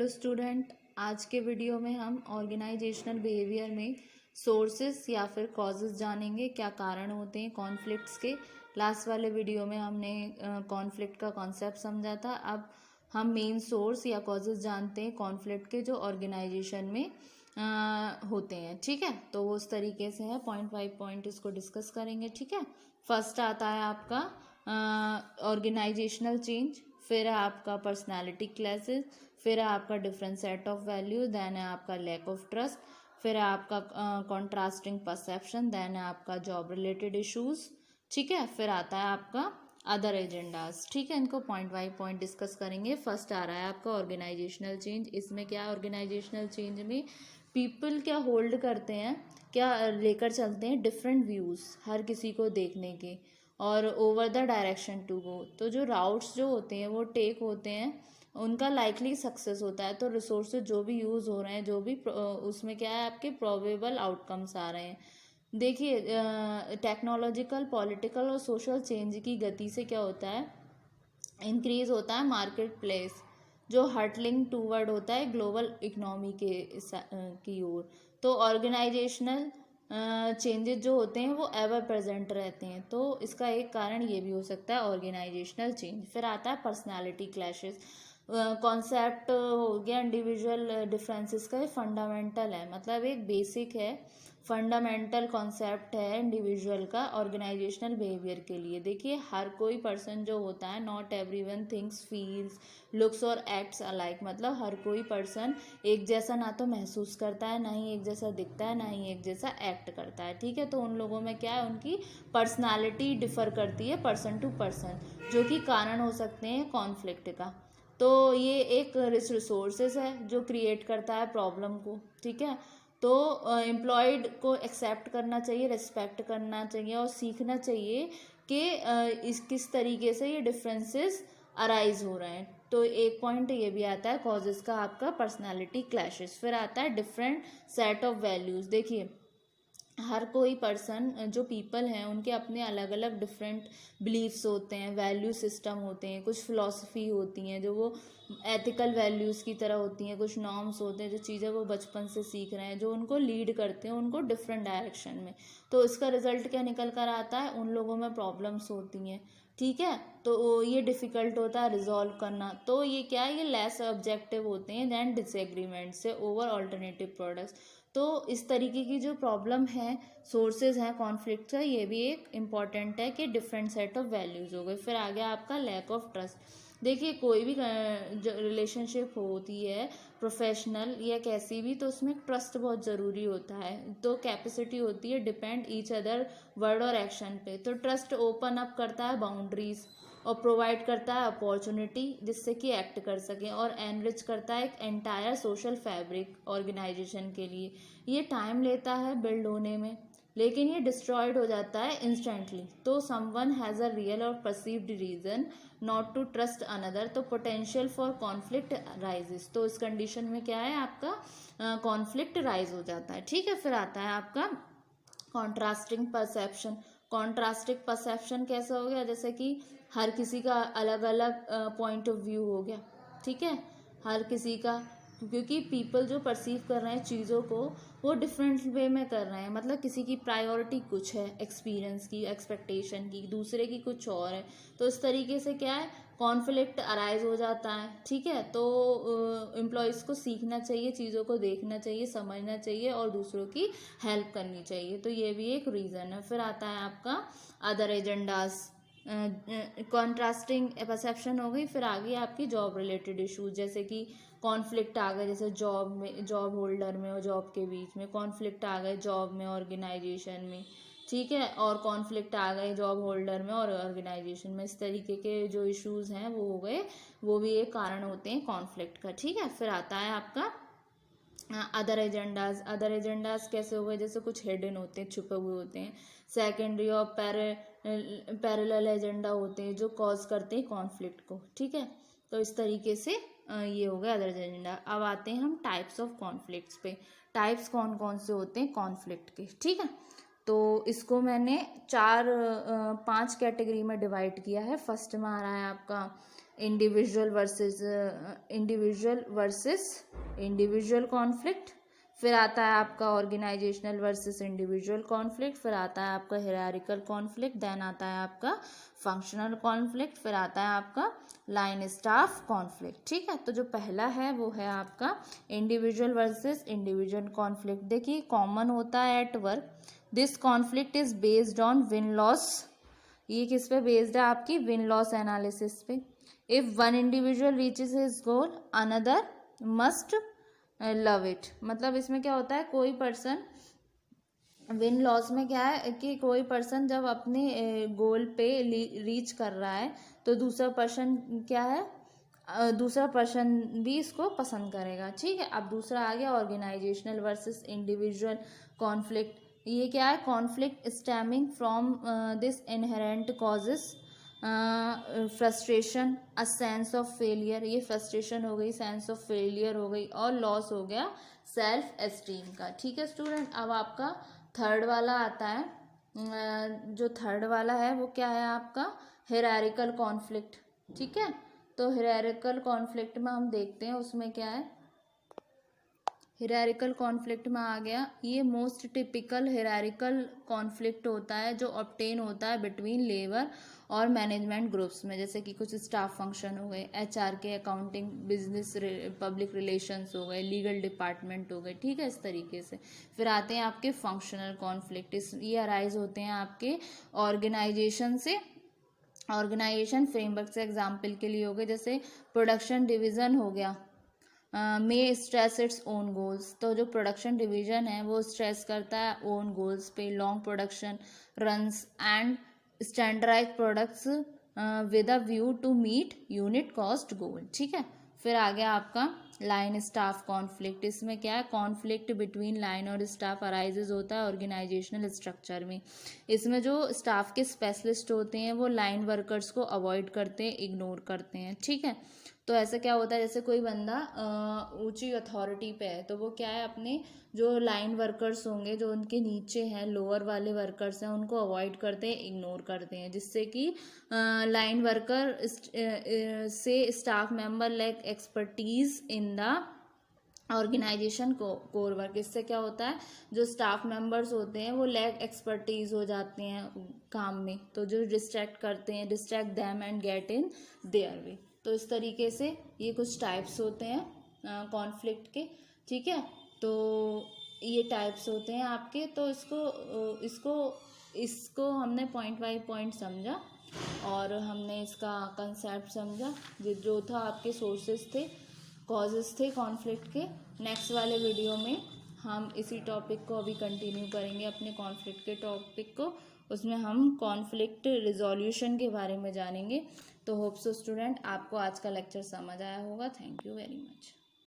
Hello student, आज के video में हम ऑर्गेनाइजेशनल बिहेवियर में सोर्सेस या फिर कॉजेस जानेंगे, क्या कारण होते हैं कॉन्फ्लिक्ट्स के। लास्ट वाले वीडियो में हमने कॉन्फ्लिक्ट का कॉन्सेप्ट समझा था। अब हम मेन सोर्स या कॉजेस जानते हैं कॉन्फ्लिक्ट के जो ऑर्गेनाइजेशन में होते हैं। ठीक है, तो वो उस तरीके से है, पॉइंट बाई पॉइंट इसको डिस्कस करेंगे। ठीक है, फर्स्ट आता है आपका ऑर्गेनाइजेशनल चेंज, फिर है आपका पर्सनालिटी क्लासेस, फिर है आपका different set of value, then है आपका लैक ऑफ ट्रस्ट, फिर है आपका कॉन्ट्रास्टिंग परसेप्शन, देन है आपका जॉब रिलेटेड इश्यूज। ठीक है, फिर आता है आपका अदर एजेंडाज। ठीक है, इनको पॉइंट बाई पॉइंट डिस्कस करेंगे। फर्स्ट आ रहा है आपका ऑर्गेनाइजेशनल चेंज। इसमें क्या है, ऑर्गेनाइजेशनल चेंज में पीपल क्या होल्ड करते हैं, क्या लेकर चलते हैं डिफरेंट व्यूज़ हर किसी को देखने के, और over the direction to go. तो जो राउट्स जो होते हैं वो टेक होते हैं, उनका लाइकली सक्सेस होता है। तो रिसोर्सेज जो भी यूज़ हो रहे हैं, जो भी उसमें क्या है आपके प्रोबेबल आउटकम्स आ रहे हैं। देखिए, टेक्नोलॉजिकल, पॉलिटिकल और सोशल चेंज की गति से क्या होता है, इंक्रीज होता है मार्केट प्लेस, जो हर्टलिंग टूवर्ड होता है ग्लोबल इकोनॉमी की ओर। तो ऑर्गेनाइजेशनल चेंजेस जो होते हैं वो एवर प्रेजेंट रहते हैं, तो इसका एक कारण ये भी हो सकता है ऑर्गेनाइजेशनल चेंज। फिर आता है पर्सनालिटी क्लैशेस। कॉन्सेप्ट हो गया इंडिविजुअल डिफरेंसेस का, फंडामेंटल है, मतलब एक बेसिक है, फंडामेंटल कॉन्सेप्ट है इंडिविजुअल का ऑर्गेनाइजेशनल बिहेवियर के लिए। देखिए, हर कोई पर्सन जो होता है, not everyone thinks, feels, looks और एक्ट्स अलाइक, मतलब हर कोई पर्सन एक जैसा ना तो महसूस करता है, ना ही एक जैसा दिखता है, ना ही एक जैसा एक्ट करता है। ठीक है, तो उन लोगों में क्या है, उनकी पर्सनालिटी डिफर करती है पर्सन टू पर्सन, जो कि कारण हो सकते हैं कॉन्फ्लिक्ट का। तो ये एक रिसोर्सेज है जो क्रिएट करता है प्रॉब्लम को। ठीक है, तो एम्प्लॉयड को एक्सेप्ट करना चाहिए, रिस्पेक्ट करना चाहिए और सीखना चाहिए कि इस किस तरीके से ये डिफरेंसेस अराइज हो रहे हैं। तो एक पॉइंट ये भी आता है कॉजेस का आपका पर्सनालिटी क्लैशेस। फिर आता है डिफरेंट सेट ऑफ वैल्यूज़। देखिए, हर कोई पर्सन, जो पीपल हैं, उनके अपने अलग अलग डिफरेंट बिलीफ्स होते हैं, वैल्यू सिस्टम होते हैं, कुछ फिलॉसफी होती हैं जो वो एथिकल वैल्यूज़ की तरह होती हैं, कुछ नॉर्म्स होते हैं, जो चीज़ें वो बचपन से सीख रहे हैं, जो उनको लीड करते हैं उनको डिफरेंट डायरेक्शन में। तो इसका रिजल्ट क्या निकल कर आता है, उन लोगों में प्रॉब्लम्स होती हैं। ठीक है, तो ये डिफ़िकल्ट होता है रिजॉल्व करना। तो ये क्या है, ये लेस ऑब्जेक्टिव होते हैं दैन डिसएग्रीमेंट से ओवर ऑल्टरनेटिव प्रोडक्ट्स। तो इस तरीके की जो प्रॉब्लम है, सोर्सेज हैं कॉन्फ्लिक्ट का, ये भी एक इम्पॉर्टेंट है कि डिफरेंट सेट ऑफ वैल्यूज़ हो गए। फिर आ गया आपका लैक ऑफ ट्रस्ट। देखिए, कोई भी रिलेशनशिप होती है, प्रोफेशनल या कैसी भी, तो उसमें ट्रस्ट बहुत ज़रूरी होता है। तो कैपेसिटी होती है डिपेंड ईच अदर वर्ड और एक्शन पे। तो ट्रस्ट ओपन अप करता है बाउंड्रीज और प्रोवाइड करता है अपॉर्चुनिटी जिससे कि एक्ट कर सकें, और एनरिच करता है एक एंटायर सोशल फैब्रिक ऑर्गेनाइजेशन के लिए। ये टाइम लेता है बिल्ड होने में, लेकिन ये डिस्ट्रॉयड हो जाता है इंस्टेंटली। तो समवन हैज़ अ रियल और perceived reason not to trust another, तो पोटेंशियल फॉर कॉन्फ्लिक्ट राइजेस। तो इस कंडीशन में क्या है, आपका कॉन्फ्लिक्ट राइज हो जाता है। ठीक है, फिर आता है आपका कॉन्ट्रास्टिंग परसेप्शन। कॉन्ट्रास्टिंग परसेप्शन कैसा हो गया, जैसे कि हर किसी का अलग अलग पॉइंट ऑफ व्यू हो गया। ठीक है, हर किसी का, क्योंकि पीपल जो परसीव कर रहे हैं चीज़ों को, वो डिफरेंट वे में कर रहे हैं। मतलब किसी की प्रायोरिटी कुछ है, एक्सपीरियंस की, एक्सपेक्टेशन की, दूसरे की कुछ और है। तो इस तरीके से क्या है, कॉन्फ्लिक्ट अराइज हो जाता है। ठीक है, तो एम्प्लॉयज़ को सीखना चाहिए, चीज़ों को देखना चाहिए, समझना चाहिए और दूसरों की हेल्प करनी चाहिए। तो ये भी एक रीज़न है। फिर आता है आपका अदर एजेंडाज। कॉन्ट्रास्टिंग परसेप्शन हो गई। फिर आ गई आपकी जॉब रिलेटेड इश्यूज, जैसे कि कॉन्फ्लिक्ट आ गए, जैसे जॉब में, जॉब होल्डर में और जॉब के बीच में कॉन्फ्लिक्ट आ गए, जॉब में, ऑर्गेनाइजेशन में। ठीक है, और कॉन्फ्लिक्ट आ गए जॉब होल्डर में और ऑर्गेनाइजेशन में। इस तरीके के जो इश्यूज हैं वो हो गए, वो भी एक कारण होते हैं कॉन्फ्लिक्ट का। ठीक है, फिर आता है आपका अदर एजेंडाज। अदर एजेंडाज कैसे हो गए, जैसे कुछ हिडन होते हैं, छुपे हुए होते हैं, सेकेंडरी और पैरेलल एजेंडा होते हैं जो कॉज करते हैं कॉन्फ्लिक्ट को। ठीक है, तो इस तरीके से ये हो गया अदर एजेंडा। अब आते हैं हम टाइप्स ऑफ कॉन्फ्लिक्ट्स पे। टाइप्स कौन कौन से होते हैं कॉन्फ्लिक्ट के। ठीक है, तो इसको मैंने 5 कैटेगरी में डिवाइड किया है। फर्स्ट में आ रहा है आपका इंडिविजुअल वर्सेस इंडिविजुअल कॉन्फ्लिक्ट, फिर आता है आपका ऑर्गेनाइजेशनल वर्सेस इंडिविजुअल कॉन्फ्लिक्ट, फिर आता है आपका हिरारिकल कॉन्फ्लिक्ट, देन आता है आपका फंक्शनल कॉन्फ्लिक्ट, फिर आता है आपका लाइन स्टाफ कॉन्फ्लिक्ट। ठीक है, तो जो पहला है वो है आपका इंडिविजुअल वर्सेस इंडिविजुअल कॉन्फ्लिक्ट। देखिए कॉमन होता है at work, this conflict is based on win loss, ये किस पे बेस्ड है आपकी विन लॉस एनालिसिस पे। If one individual reaches his goal another must love it, मतलब इसमें क्या होता है, कोई पर्सन विन लॉस में क्या है कि कोई पर्सन जब अपने गोल पे रीच कर रहा है तो दूसरा पर्सन क्या है, दूसरा पर्सन भी इसको पसंद करेगा। ठीक है, अब दूसरा आ गया ऑर्गेनाइजेशनल वर्सेस इंडिविजुअल कॉन्फ्लिक्ट। ये क्या है, conflict stemming from this inherent causes frustration, a sense of failure, ये फ्रस्ट्रेशन हो गई, सेंस ऑफ फेलियर हो गई, और लॉस हो गया सेल्फ एस्टीम का। ठीक है स्टूडेंट, अब आपका थर्ड वाला आता है, जो थर्ड वाला है वो क्या है आपका हिरारिकल कॉन्फ्लिक्ट। ठीक है, तो हिरारिकल कॉन्फ्लिक्ट में हम देखते हैं उसमें क्या है, हिरारिकल कॉन्फ्लिक्ट में आ गया, ये मोस्ट टिपिकल हिरारिकल कॉन्फ्लिक्ट होता है जो ऑब्टेन होता है बिटवीन लेबर और मैनेजमेंट ग्रुप्स में, जैसे कि कुछ स्टाफ फंक्शन हो गए, एचआर के, अकाउंटिंग, बिजनेस, पब्लिक रिलेशंस हो गए, लीगल डिपार्टमेंट हो गए। ठीक है, इस तरीके से। फिर आते हैं आपके फंक्शनल कॉन्फ्लिक्ट, ये अराइज होते हैं आपके ऑर्गेनाइजेशन से, ऑर्गेनाइजेशन फ्रेमवर्क से। एग्जाम्पल के लिए हो गए जैसे प्रोडक्शन डिवीज़न हो गया, may stress its own goals, तो जो प्रोडक्शन डिवीजन है वो स्ट्रेस करता है ओन गोल्स पे, long production runs and standardise products with a view to meet unit cost goal. ठीक है, फिर आ गया आपका लाइन स्टाफ कॉन्फ्लिक्ट, इसमें क्या है, कॉन्फ्लिक्ट बिटवीन लाइन और स्टाफ अराइजेज होता है ऑर्गेनाइजेशनल स्ट्रक्चर में। इसमें जो स्टाफ के स्पेशलिस्ट होते हैं वो लाइन वर्कर्स को अवॉइड करते हैं, इग्नोर करते हैं। ठीक है, तो ऐसा क्या होता है, जैसे कोई बंदा ऊंची अथॉरिटी पे है तो वो क्या है, अपने जो लाइन वर्कर्स होंगे जो उनके नीचे हैं, लोअर वाले वर्कर्स हैं, उनको अवॉइड करते हैं, इग्नोर करते हैं, जिससे कि लाइन वर्कर से staff member lack expertise in the organisation core work. इससे क्या होता है, जो स्टाफ मेंबर्स होते हैं वो लैक एक्सपर्टीज हो जाते हैं काम में, तो जो डिस्ट्रैक्ट करते हैं, distract them and get in their way. तो इस तरीके से ये कुछ टाइप्स होते हैं कॉन्फ्लिक्ट के। ठीक है, तो ये टाइप्स होते हैं आपके, तो इसको हमने पॉइंट बाय पॉइंट समझा और हमने इसका कंसेप्ट समझा, जो था आपके सोर्सेस थे, कॉजेस थे कॉन्फ्लिक्ट के। नेक्स्ट वाले वीडियो में हम इसी टॉपिक को अभी कंटिन्यू करेंगे, अपने कॉन्फ्लिक्ट के टॉपिक को, उसमें हम कॉन्फ्लिक्ट रिजोल्यूशन के बारे में जानेंगे। तो होप सो स्टूडेंट आपको आज का लेक्चर समझ आया होगा। Thank you very much.